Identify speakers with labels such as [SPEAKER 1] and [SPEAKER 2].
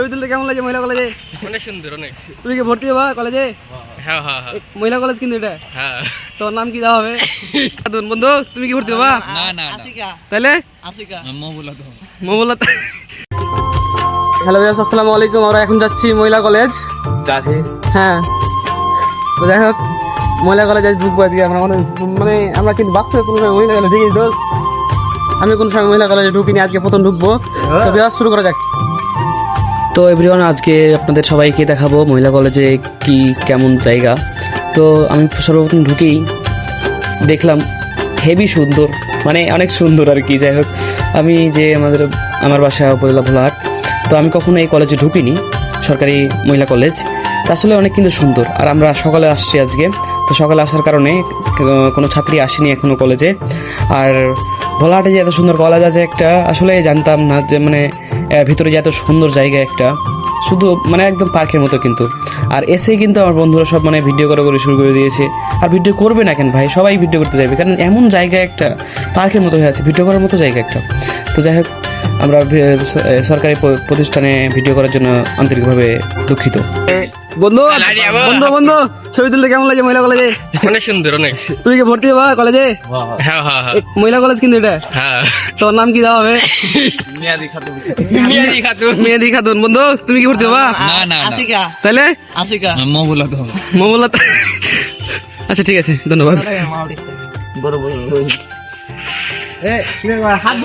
[SPEAKER 1] ছবি তুলতে কেমন লাগে মহিলা কলেজে?
[SPEAKER 2] অনেক সুন্দর অনেক।
[SPEAKER 1] তুমি কি ভর্তি হবা কলেজে?
[SPEAKER 2] হ্যাঁ হ্যাঁ হ্যাঁ
[SPEAKER 1] মহিলা কলেজ কিন্তু এটা।
[SPEAKER 2] হ্যাঁ।
[SPEAKER 1] তোর নাম কি দেওয়া হবে? বন্ধু তুমি কি ভর্তি হবা?
[SPEAKER 2] না না
[SPEAKER 1] তাহলে মহুলা। হ্যালো ভাইয়া, আসসালামু আলাইকুম। আমরা এখন যাচ্ছি মহিলা কলেজ। হ্যাঁ, তো যাই হোক মহিলা কলেজে ঢুকবো আজকে আমরা। মানে আমরা কিন্তু বাচ্চা কোনো সময় মহিলা কলেজে ঢুকি দোস্ত, আমি কোনো সময় মহিলা কলেজে ঢুকিনি, আজকে প্রথম ঢুকবো। তো বিয়াস শুরু করা যাক। তো এভরিওয়ান, আজকে আপনাদের সবাইকে দেখাবো মহিলা কলেজে কি কেমন জায়গা। তো আমি সর্বপ্রথম ঢুকেই দেখলাম হেভি সুন্দর, মানে অনেক সুন্দর আর কি। যাই হোক, আমি যে আমার বাসা উপজেলা ভোলাহাট, তো আমি কখনো এই কলেজে ঢুকিনি, সরকারি মহিলা কলেজ। তা আসলে অনেক কিন্তু সুন্দর। আর আমরা সকালে আসছি আজকে, তো সকালে আসার কারণে কোনো ছাত্রী আসেনি এখনও কলেজে। আর ভোলাহাটে যে এত সুন্দর কলেজ আছে একটা, আসলে জানতাম না যে মানে ভিতরে যে এত সুন্দর জায়গা একটা, শুধু মানে একদম পার্কের মতো কিন্তু। আর এসেই কিন্তু আমার বন্ধুরা সব মানে ভিডিও করে শুরু করে দিয়েছে। আর ভিডিও করবে না কেন ভাই, সবাই ভিডিও করতে যাবে, কারণ এমন জায়গা একটা পার্কের মতো হয়ে আছে, ভিডিও করার মতো জায়গা একটা। তো যাই হোক, আমরা সরকারি প্রতিষ্ঠানে ভিডিও করার জন্য আন্তরিকভাবে দুঃখিত। বন্ধু বন্ধু বন্ধু ছবি তুলতে কেমন লাগে মহিলা কলেজে?
[SPEAKER 2] অনেক সুন্দর অনেক।
[SPEAKER 1] তুমি কি ভর্তি হবা কলেজে?
[SPEAKER 2] হ্যাঁ হ্যাঁ হ্যাঁ
[SPEAKER 1] মহিলা কলেজ কিন্তু এটা।
[SPEAKER 2] হ্যাঁ।
[SPEAKER 1] তোর নাম কি দেওয়া হবে?
[SPEAKER 2] মেয়াদি খাতুন।
[SPEAKER 1] মেহেদি খাতুন। বন্ধু তুমি কি ভর্তি হবা?
[SPEAKER 2] না
[SPEAKER 1] তাহলে
[SPEAKER 2] মহুলা
[SPEAKER 1] মহুলা। আচ্ছা ঠিক আছে, ধন্যবাদ।
[SPEAKER 3] হাত